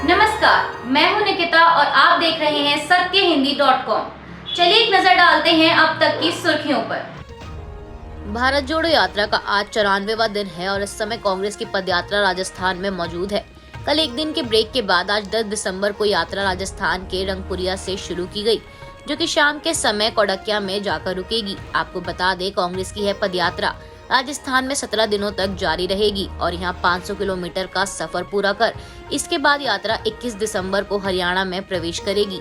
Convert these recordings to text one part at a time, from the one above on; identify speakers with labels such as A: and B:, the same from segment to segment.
A: नमस्कार, मैं हूं निकिता और आप देख रहे हैं सत्यहिंदी.com। चलिए एक नजर डालते हैं अब तक की सुर्खियों पर।
B: भारत जोड़ो यात्रा का आज 94वां दिन है और इस समय कांग्रेस की पदयात्रा राजस्थान में मौजूद है। कल एक दिन के ब्रेक के बाद आज 10 दिसंबर को यात्रा राजस्थान के रंगपुरिया से शुरू की गई, जो कि शाम के समय कोडकिया में जाकर रुकेगी। आपको बता दें, कांग्रेस की यह पदयात्रा राजस्थान में 17 दिनों तक जारी रहेगी और यहां 500 किलोमीटर का सफर पूरा कर इसके बाद यात्रा 21 दिसंबर को हरियाणा में प्रवेश करेगी।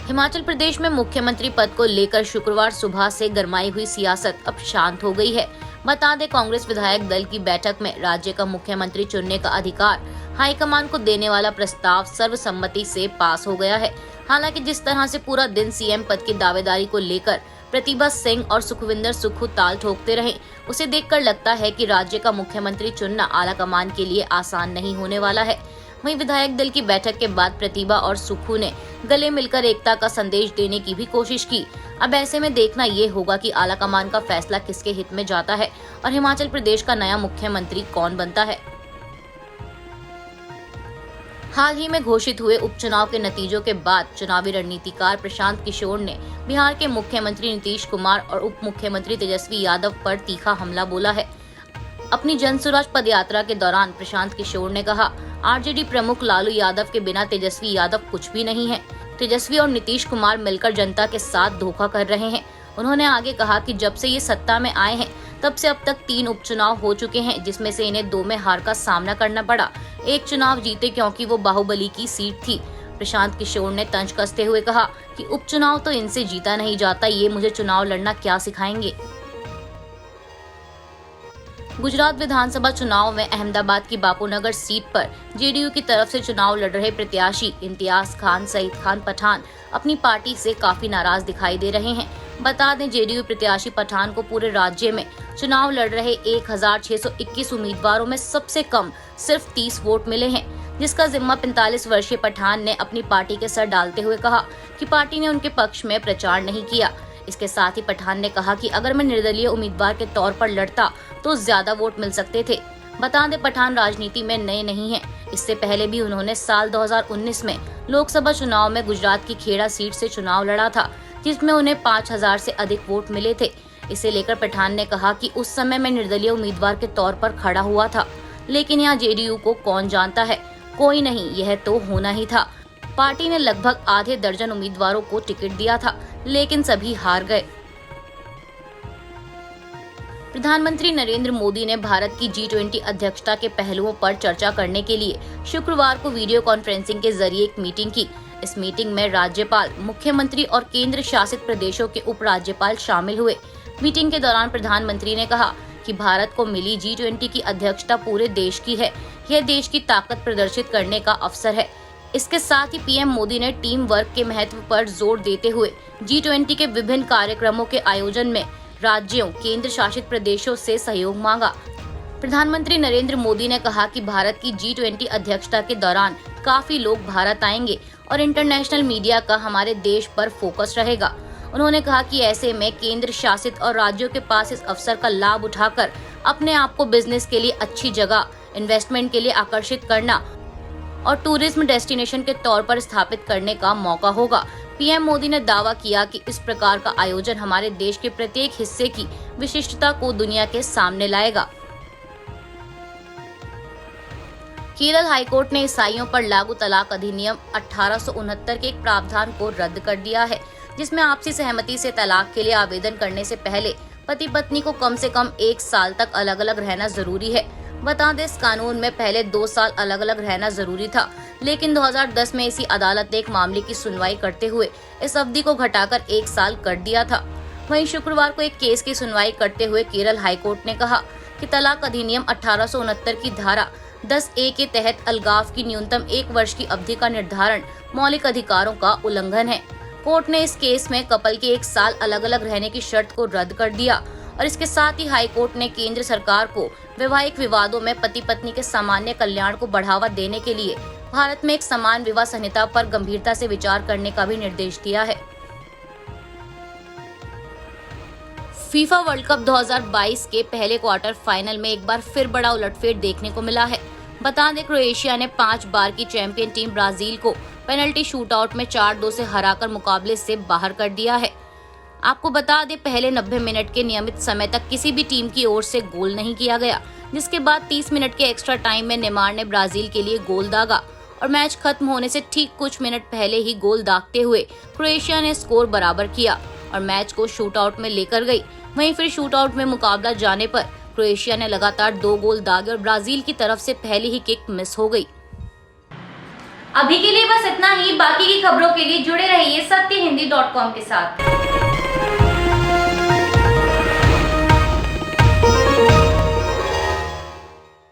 B: हिमाचल प्रदेश में मुख्यमंत्री पद को लेकर शुक्रवार सुबह से गरमाई हुई सियासत अब शांत हो गई है। बता दें, कांग्रेस विधायक दल की बैठक में राज्य का मुख्यमंत्री चुनने का अधिकार हाईकमान को देने वाला प्रस्ताव सर्वसम्मति से पास हो गया है। हालांकि जिस तरह से पूरा दिन सीएम पद की दावेदारी को लेकर प्रतिभा सिंह और सुखविंदर सुक्खू ताल ठोकते रहे, उसे देखकर लगता है कि राज्य का मुख्यमंत्री चुनना आलाकमान के लिए आसान नहीं होने वाला है। वहीं विधायक दल की बैठक के बाद प्रतिभा और सुक्खू ने गले मिलकर एकता का संदेश देने की भी कोशिश की। अब ऐसे में देखना ये होगा कि आलाकमान का फैसला किसके हित में जाता है और हिमाचल प्रदेश का नया मुख्यमंत्री कौन बनता है। हाल ही में घोषित हुए उपचुनाव के नतीजों के बाद चुनावी रणनीतिकार प्रशांत किशोर ने बिहार के मुख्यमंत्री नीतीश कुमार और उप मुख्यमंत्री तेजस्वी यादव पर तीखा हमला बोला है। अपनी जनसुराज पदयात्रा के दौरान प्रशांत किशोर ने कहा, आरजेडी प्रमुख लालू यादव के बिना तेजस्वी यादव कुछ भी नहीं है। तेजस्वी और नीतीश कुमार मिलकर जनता के साथ धोखा कर रहे हैं। उन्होंने आगे कहा कि जब से ये सत्ता में आए हैं तब से अब तक 3 उपचुनाव हो चुके हैं, जिसमें से इन्हें 2 में हार का सामना करना पड़ा। एक चुनाव जीते क्योंकि वो बाहुबली की सीट थी। प्रशांत किशोर ने तंज कसते हुए कहा कि उपचुनाव तो इनसे जीता नहीं जाता, ये मुझे चुनाव लड़ना क्या सिखाएंगे। गुजरात विधानसभा चुनाव में अहमदाबाद की बापूनगर सीट पर जेडीयू की तरफ से चुनाव लड़ रहे प्रत्याशी इम्तियाज खान सईद खान पठान अपनी पार्टी से काफी नाराज दिखाई दे रहे हैं। बता दें, जेडीयू प्रत्याशी पठान को पूरे राज्य में चुनाव लड़ रहे 1621 उम्मीदवारों में सबसे कम सिर्फ 30 वोट मिले हैं, जिसका जिम्मा 45 वर्षीय पठान ने अपनी पार्टी के सर डालते हुए कहा कि पार्टी ने उनके पक्ष में प्रचार नहीं किया। इसके साथ ही पठान ने कहा कि अगर मैं निर्दलीय उम्मीदवार के तौर पर लड़ता तो ज्यादा वोट मिल सकते थे। बता दें, पठान राजनीति में नए नहीं हैं। इससे पहले भी उन्होंने साल 2019 में लोकसभा चुनाव में गुजरात की खेड़ा सीट से चुनाव लड़ा था, जिसमें उन्हें 5000 से अधिक वोट मिले थे। इसे लेकर पठान ने कहा कि उस समय मैं निर्दलीय उम्मीदवार के तौर पर खड़ा हुआ था, लेकिन यहाँ जेडीयू को कौन जानता है, कोई नहीं, यह तो होना ही था। पार्टी ने लगभग आधे दर्जन उम्मीदवारों को टिकट दिया था, लेकिन सभी हार गए। प्रधानमंत्री नरेंद्र मोदी ने भारत की G20 अध्यक्षता के पहलुओं पर चर्चा करने के लिए शुक्रवार को वीडियो कॉन्फ्रेंसिंग के जरिए एक मीटिंग की। इस मीटिंग में राज्यपाल, मुख्यमंत्री और केंद्र शासित प्रदेशों के उपराज्यपाल शामिल हुए। मीटिंग के दौरान प्रधानमंत्री ने कहा कि भारत को मिली G20 की अध्यक्षता पूरे देश की है। यह देश की ताकत प्रदर्शित करने का अवसर है। इसके साथ ही पीएम मोदी ने टीम वर्क के महत्व पर जोर देते हुए G20 के विभिन्न कार्यक्रमों के आयोजन में राज्यों, केंद्र शासित प्रदेशों से सहयोग मांगा। प्रधानमंत्री नरेंद्र मोदी ने कहा कि भारत की G20 अध्यक्षता के दौरान काफी लोग भारत आएंगे और इंटरनेशनल मीडिया का हमारे देश पर फोकस रहेगा। उन्होंने कहा कि ऐसे में केंद्र शासित और राज्यों के पास इस अवसर का लाभ उठाकर अपने आप को बिजनेस के लिए अच्छी जगह, इन्वेस्टमेंट के लिए आकर्षित करना और टूरिज्म डेस्टिनेशन के तौर पर स्थापित करने का मौका होगा। पीएम मोदी ने दावा किया कि इस प्रकार का आयोजन हमारे देश के प्रत्येक हिस्से की विशिष्टता को दुनिया के सामने लाएगा। केरल हाईकोर्ट ने ईसाइयों पर लागू तलाक अधिनियम 1869 के एक प्रावधान को रद्द कर दिया है, जिसमें आपसी सहमति से तलाक के लिए आवेदन करने से पहले पति पत्नी को कम से कम 1 साल तक अलग अलग रहना जरूरी है। बता दें, इस कानून में पहले 2 साल अलग अलग रहना जरूरी था, लेकिन 2010 में इसी अदालत ने एक मामले की सुनवाई करते हुए इस अवधि को घटाकर 1 साल कर दिया था। वहीं शुक्रवार को एक केस की सुनवाई करते हुए केरल हाईकोर्ट ने कहा कि तलाक अधिनियम 1869 की धारा 10A के तहत अलगाव की न्यूनतम 1 वर्ष की अवधि का निर्धारण मौलिक अधिकारों का उल्लंघन है। कोर्ट ने इस केस में कपल के 1 साल अलग अलग रहने की शर्त को रद्द कर दिया और इसके साथ ही हाईकोर्ट ने केंद्र सरकार को वैवाहिक विवादों में पति पत्नी के सामान्य कल्याण को बढ़ावा देने के लिए भारत में एक समान विवाह संहिता पर गंभीरता से विचार करने का भी निर्देश दिया है। फीफा वर्ल्ड कप 2022 के पहले क्वार्टर फाइनल में एक बार फिर बड़ा उलटफेर देखने को मिला है। बता दें क्रोएशिया ने 5 बार की चैंपियन टीम ब्राजील को पेनल्टी शूटआउट में 4-2 से हराकर मुकाबले से बाहर कर दिया है। आपको बता दें पहले 90 मिनट के नियमित समय तक किसी भी टीम की ओर से गोल नहीं किया गया, जिसके बाद 30 मिनट के एक्स्ट्रा टाइम में नेमार ने ब्राजील के लिए गोल दागा और मैच खत्म होने से ठीक कुछ मिनट पहले ही गोल दागते हुए क्रोएशिया ने स्कोर बराबर किया और मैच को शूटआउट में लेकर गई। वहीं फिर शूटआउट में मुकाबला जाने पर क्रोएशिया ने लगातार 2 गोल दागे और ब्राजील की तरफ से पहली ही किक मिस हो गई।
A: अभी के लिए बस इतना ही। बाकी की खबरों के लिए जुड़े रहिए सत्यहिंदी.com के साथ।